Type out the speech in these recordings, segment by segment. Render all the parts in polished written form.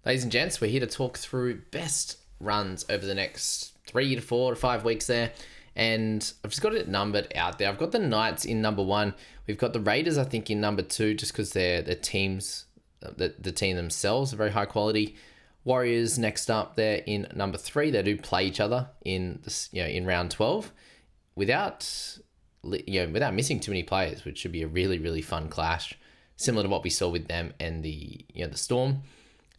Ladies and gents, we're here to talk through best runs over the next 3 to 4 to 5 weeks there. And I've just got it numbered out there. I've got the Knights in number 1. We've got the Raiders, I think, in number 2, just because they're teams, the team themselves are very high quality. Warriors next up there in number 3. They do play each other in this, in round 12 without missing too many players, which should be a really, really fun clash, similar to what we saw with them and the Storm.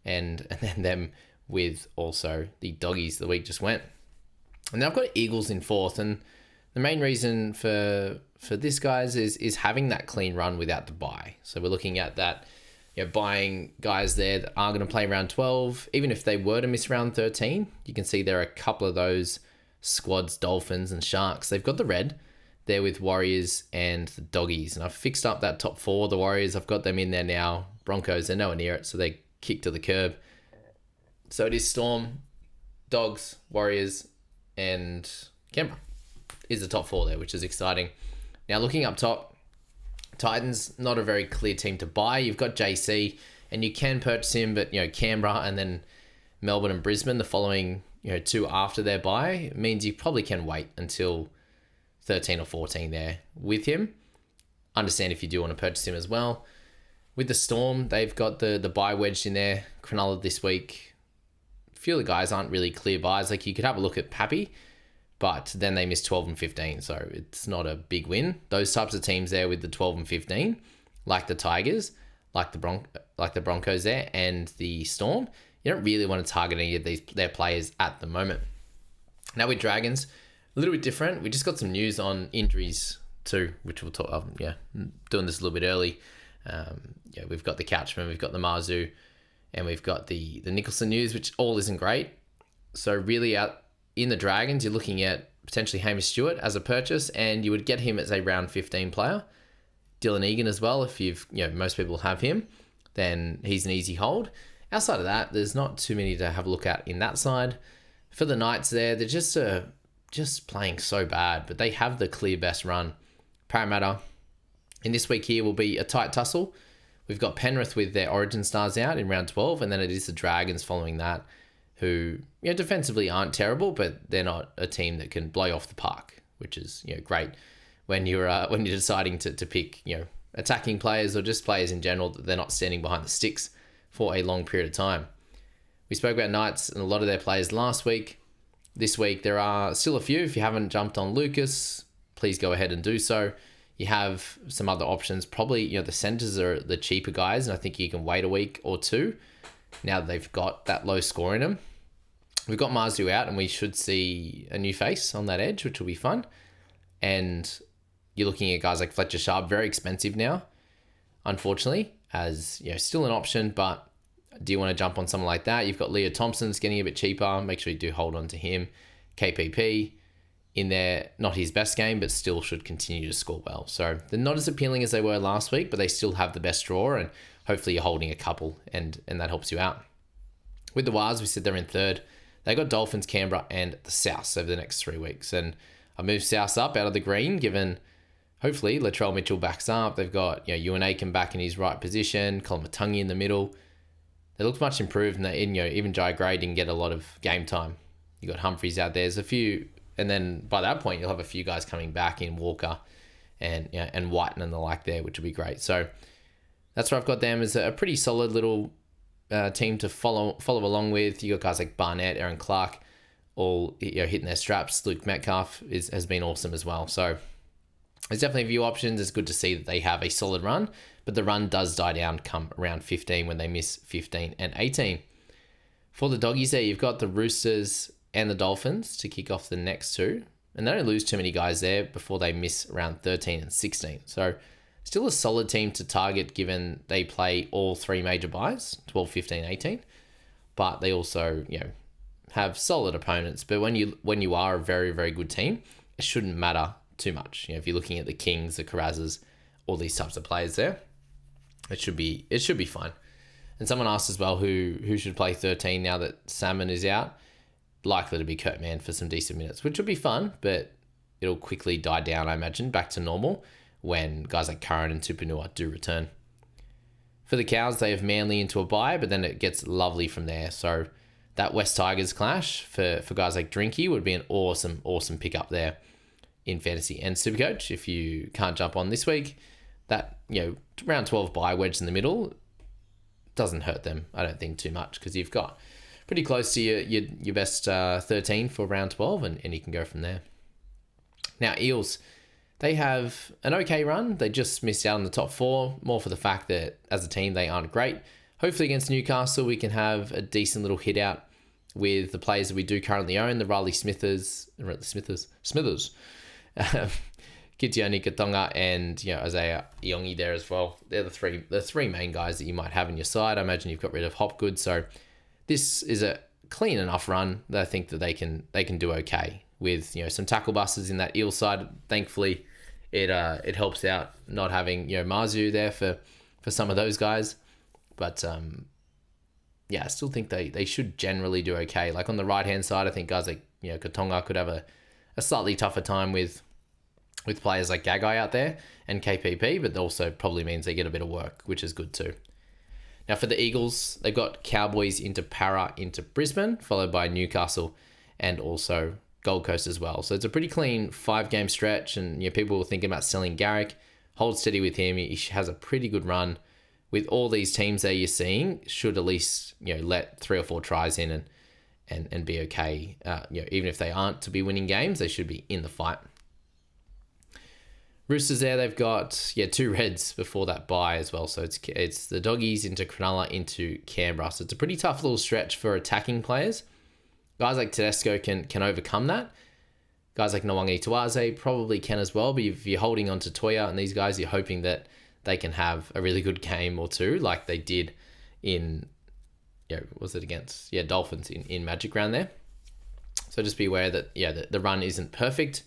And then them with also the Doggies the week just went. And then I've got Eagles in 4th. And the main reason for this, guys, is having that clean run without the bye. So we're looking at that, buying guys there that are going to play round 12. Even if they were to miss round 13, you can see there are a couple of those squads, Dolphins and Sharks. They've got the red there with Warriors and the Doggies. And I've fixed up that top 4. The Warriors, I've got them in there now. Broncos, they're nowhere near it, so they kick to the curb. So it is Storm, Dogs, Warriors, and Canberra is the top 4 there, which is exciting. Now looking up top, Titans, not a very clear team to buy. You've got JC, and you can purchase him, but Canberra and then Melbourne and Brisbane, the following 2 after their buy, means you probably can wait until 13 or 14 there with him. Understand if you do want to purchase him as well. With the Storm, they've got the buy wedged in there. Cronulla this week. A few of the guys aren't really clear buys. Like, you could have a look at Pappy, but then they missed 12 and 15, so it's not a big win. Those types of teams there with the 12 and 15, like the Tigers, like the Broncos there, and the Storm, you don't really want to target any of their players at the moment. Now with Dragons, a little bit different. We just got some news on injuries too, which we'll talk. Doing this a little bit early. We've got the Couchman, we've got the Marzu, and we've got the Nicholson news, which all isn't great. So really out in the Dragons, you're looking at potentially Hamish Stewart as a purchase, and you would get him as a round 15 player. Dylan Egan as well, if most people have him, then he's an easy hold. Outside of that, there's not too many to have a look at in that side. For the Knights there, they're just playing so bad, but they have the clear best run. Parramatta in this week here will be a tight tussle. We've got Penrith with their Origin stars out in round 12, and then it is the Dragons following that, who defensively aren't terrible, but they're not a team that can blow off the park, which is great when you're deciding to pick attacking players or just players in general that they're not standing behind the sticks for a long period of time. We spoke about Knights and a lot of their players last week. This week there are still a few. If you haven't jumped on Lucas, please go ahead and do so. You have some other options. Probably, the centers are the cheaper guys, and I think you can wait a week or 2 now that they've got that low score in them. We've got Marzu out, and we should see a new face on that edge, which will be fun. And you're looking at guys like Fletcher Sharp, very expensive now, unfortunately, as still an option, but do you want to jump on someone like that? You've got Leo Thompson's getting a bit cheaper. Make sure you do hold on to him. KPP in there, not his best game, but still should continue to score well. So they're not as appealing as they were last week, but they still have the best draw, and hopefully you're holding a couple, and that helps you out. With the Wars, we said they're in 3rd. They got Dolphins, Canberra, and the South over the next 3 weeks. And I moved South up out of the green, given hopefully Latrell Mitchell backs up. They've got Ewan Aiken back in his right position, Colin Matungi in the middle. They looked much improved, and even Jai Gray didn't get a lot of game time. You got Humphreys out there. There's a few, and then by that point you'll have a few guys coming back in Walker and Whiten and the like there, which will be great. So that's where I've got them as a pretty solid little team to follow along with. You got guys like Barnett, Aaron Clark, all hitting their straps. Luke Metcalf has been awesome as well. So there's definitely a few options. It's good to see that they have a solid run, but the run does die down come around 15 when they miss 15 and 18. For the Doggies there, you've got the Roosters and the Dolphins to kick off the next 2, and they don't lose too many guys there before they miss around 13 and 16. So still a solid team to target given they play all 3 major buys, 12, 15, 18, but they also, have solid opponents. But when you are a very, very good team, it shouldn't matter too much. If you're looking at the Kings, the Carrazas, all these types of players there, it should be fine. And someone asked as well who should play 13 now that Salmon is out. Likely to be Kurt Mann for some decent minutes, which will be fun, but it'll quickly die down, I imagine, back to normal when guys like Curran and Tupanua do return. For For the Cows, they have Manly into a bye, but then it gets lovely from there. So that West Tigers clash for guys like Drinky would be an awesome pickup there in fantasy and Supercoach. If you can't jump on this week, that, round 12 bye wedged in the middle doesn't hurt them, I don't think, too much, because you've got pretty close to your best 13 for round 12, and you can go from there. Now, Eels, they have an okay run. They just missed out on the top 4, more for the fact that as a team, they aren't great. Hopefully against Newcastle, we can have a decent little hit out with the players that we do currently own, the Riley Smithers, Kitioni Katonga, and Isaiah Iongi there as well. They're the three main guys that you might have in your side. I imagine you've got rid of Hopgood, so this is a clean enough run that I think that they can do okay with some tackle busters in that Eel side. Thankfully, it helps out not having Mazu there for some of those guys, but I still think they should generally do okay. Like on the right hand side, I think guys like Katonga could have a slightly tougher time with players like Gagai out there and KPP, but also probably means they get a bit of work, which is good too. Now for the Eagles, they've got Cowboys into Para into Brisbane, followed by Newcastle and also Gold Coast as well. So it's a pretty clean 5-game stretch, and people were thinking about selling Garrick. Hold steady with him. He has a pretty good run. With all these teams that you're seeing, should at least let 3 or 4 tries in and be okay. Even if they aren't to be winning games, they should be in the fight. Roosters there, they've got 2 Reds before that bye as well. So it's the Doggies into Cronulla into Canberra. So it's a pretty tough little stretch for attacking players. Guys like Tedesco can overcome that. Guys like Nwangi Tuaze probably can as well. But if you're holding on to Toya and these guys, you're hoping that they can have a really good game or two like they did in, was it against, Dolphins in Magic Round there. So just be aware that, the run isn't perfect.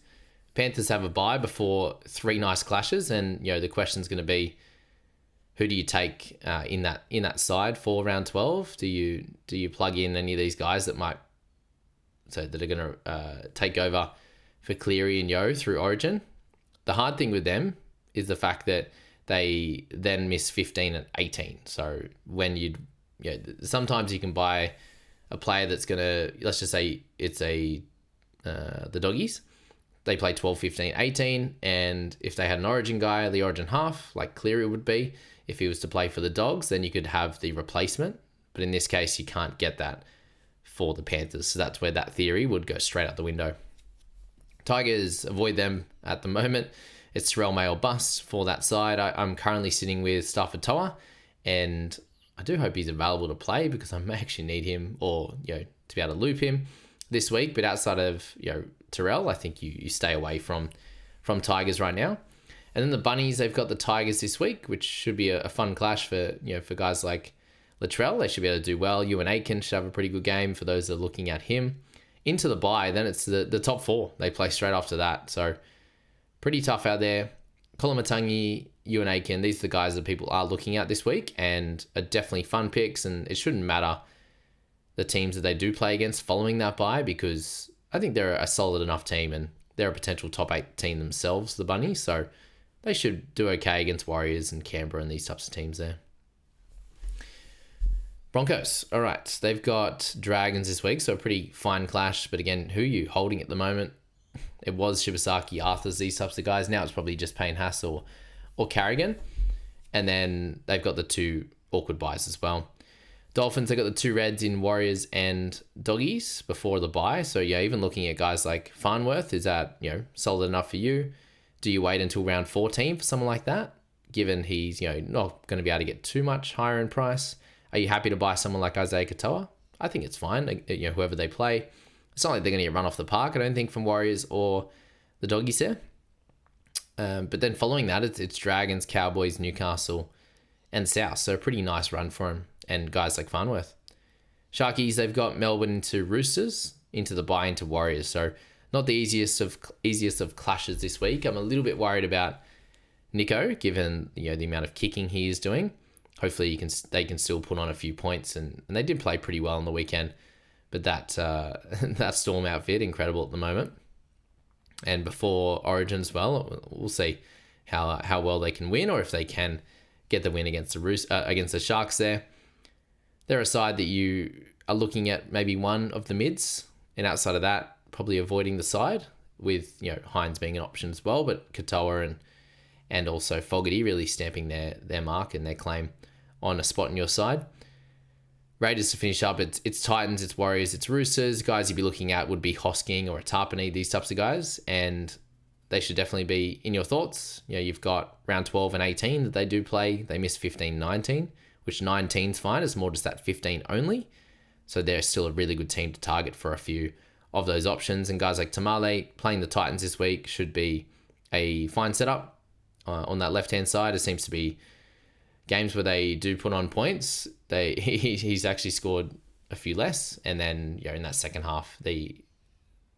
Panthers have a bye before 3 nice clashes, and the question's going to be, who do you take in that side for round 12? Do you plug in any of these guys that are going to take over for Cleary and Yo through Origin? The hard thing with them is the fact that they then miss 15 and 18. So when sometimes you can buy a player that's going to, let's just say it's the Doggies. They play 12, 15, 18, and if they had an Origin guy, the Origin half, like Cleary would be, if he was to play for the Dogs, then you could have the replacement. But in this case, you can't get that for the Panthers. So that's where that theory would go straight out the window. Tigers, avoid them at the moment. It's Terrell May or bust for that side. I'm currently sitting with Stafford Toa, and I do hope he's available to play because I may actually need him or, to be able to loop him this week. But outside of, Terrell, I think you stay away from Tigers right now. And then the Bunnies, they've got the Tigers this week, which should be a fun clash for guys like Latrell. They should be able to do well. Ewan Aitken should have a pretty good game for those that are looking at him. Into the bye, then it's the top 4. They play straight after that. So pretty tough out there. Kolomatangi, Ewan Aitken, these are the guys that people are looking at this week and are definitely fun picks, and it shouldn't matter the teams that they do play against following that bye, because I think they're a solid enough team and they're a potential top 8 team themselves, the Bunnies. So they should do okay against Warriors and Canberra and these types of teams there. Broncos. All right. They've got Dragons this week, so a pretty fine clash. But again, who are you holding at the moment? It was Shibasaki, Arthurs, these types of guys. Now it's probably just Payne Haas or Carrigan. And then they've got the 2 awkward buys as well. Dolphins, they got the 2 Reds in Warriors and Doggies before the bye. So even looking at guys like Farnworth, is that, solid enough for you? Do you wait until round 14 for someone like that, given he's, not going to be able to get too much higher in price? Are you happy to buy someone like Isaiah Katoa? I think it's fine, whoever they play. It's not like they're going to get run off the park, I don't think, from Warriors or the Doggies there. But then following that, it's Dragons, Cowboys, Newcastle, and South. So a pretty nice run for him. And guys like Farnworth. Sharkies, they've got Melbourne into Roosters, into the bye into Warriors. So not the easiest of clashes this week. I'm a little bit worried about Nico, given the amount of kicking he is doing. Hopefully they can still put on a few points, and they did play pretty well on the weekend. But that that Storm outfit, incredible at the moment. And before Origin as well, we'll see how well they can win, or if they can get the win against against the Sharks there. They're a side that you are looking at maybe one of the mids, and outside of that, probably avoiding the side with, Hines being an option as well, but Katoa and also Fogarty really stamping their mark and their claim on a spot in your side. Raiders to finish up, it's Titans, it's Warriors, it's Roosters. Guys you'd be looking at would be Hosking or a Tarpany, these types of guys, and they should definitely be in your thoughts. You've got round 12 and 18 that they do play. They miss 15-19, which 19's fine. It's more just that 15 only. So they're still a really good team to target for a few of those options. And guys like Tamale playing the Titans this week should be a fine setup. On that left-hand side, it seems to be games where they do put on points. He's actually scored a few less, and then in that second half, the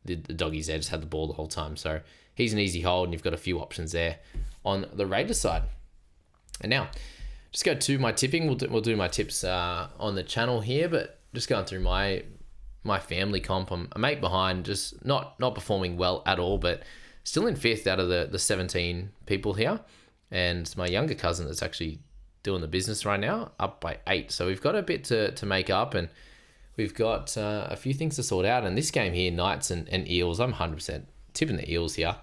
doggies there just had the ball the whole time. So he's an easy hold, and you've got a few options there on the Raiders side. And now, just go to my tipping. We'll do my tips on the channel here, but just going through my family comp. I'm a mate behind, just not performing well at all, but still in fifth out of the 17 people here. And my younger cousin that's actually doing the business right now, up by 8. So we've got a bit to make up, and we've got a few things to sort out. And this game here, Knights and Eels, I'm 100% tipping the Eels here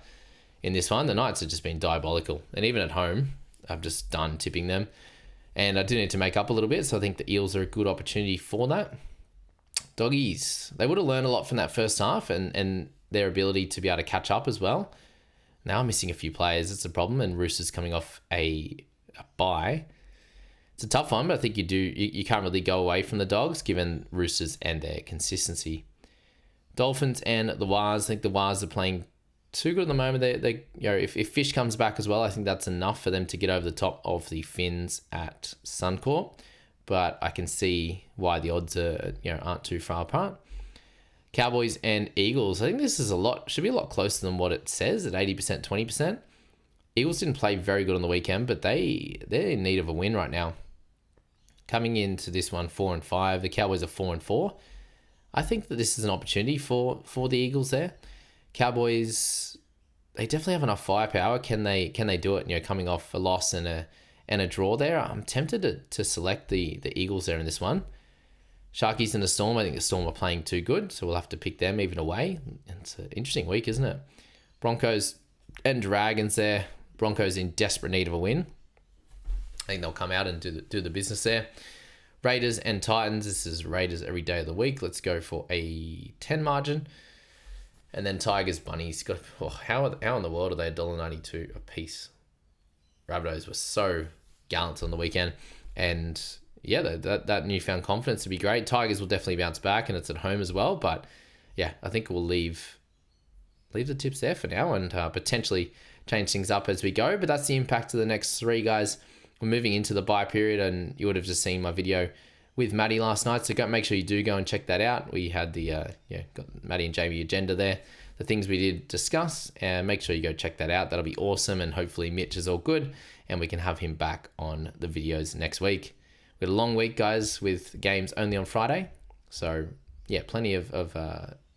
in this one. The Knights have just been diabolical, and even at home, I've just done tipping them. And I do need to make up a little bit, so I think the Eels are a good opportunity for that. Doggies, they would have learned a lot from that first half and their ability to be able to catch up as well. Now I'm missing a few players, it's a problem, and Roosters coming off a bye. It's a tough one, but I think you can't really go away from the Dogs given Roosters and their consistency. Dolphins and the Wars, I think the Wars are playing too good at the moment. If Fish comes back as well, I think that's enough for them to get over the top of the Finns at Suncorp. But I can see why the odds aren't too far apart. Cowboys and Eagles, I think this is should be a lot closer than what it says at 80%, 20%. Eagles didn't play very good on the weekend, but they're in need of a win right now. Coming into this one 4-5, the Cowboys are 4-4. I think that this is an opportunity for the Eagles there. Cowboys, they definitely have enough firepower. Can they do it? Coming off a loss and a draw there. I'm tempted to select the Eagles there in this one. Sharkies and the Storm, I think the Storm are playing too good, so we'll have to pick them even away. It's an interesting week, isn't it? Broncos and Dragons there. Broncos in desperate need of a win. I think they'll come out and do the business there. Raiders and Titans. This is Raiders every day of the week. Let's go for a 10 margin. And then Tigers, Bunnies. How in the world are they $1.92 a piece? Rabbitohs were so gallant on the weekend. And yeah, that newfound confidence would be great. Tigers will definitely bounce back, and it's at home as well. But yeah, I think we'll leave the tips there for now and potentially change things up as we go. But that's the impact of the next 3, guys. We're moving into the bye period, and you would have just seen my video with Maddie last night, so make sure you do go and check that out. We had the got Maddie and Jamie agenda there, the things we did discuss, and make sure you go check that out. That'll be awesome, and hopefully Mitch is all good, and we can have him back on the videos next week. We had a long week, guys, with games only on Friday, so yeah, plenty of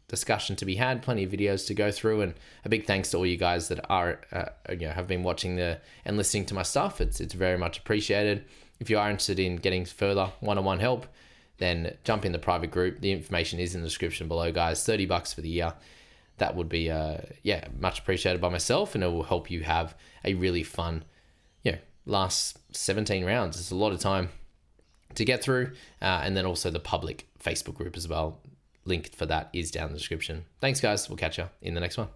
discussion to be had, plenty of videos to go through, and a big thanks to all you guys that are have been watching and listening to my stuff. It's very much appreciated. If you are interested in getting further one-on-one help, then jump in the private group. The information is in the description below, guys. $30 for the year. That would be much appreciated by myself, and it will help you have a really fun last 17 rounds. It's a lot of time to get through, and then also the public Facebook group as well. Link for that is down in the description. Thanks, guys. We'll catch you in the next one.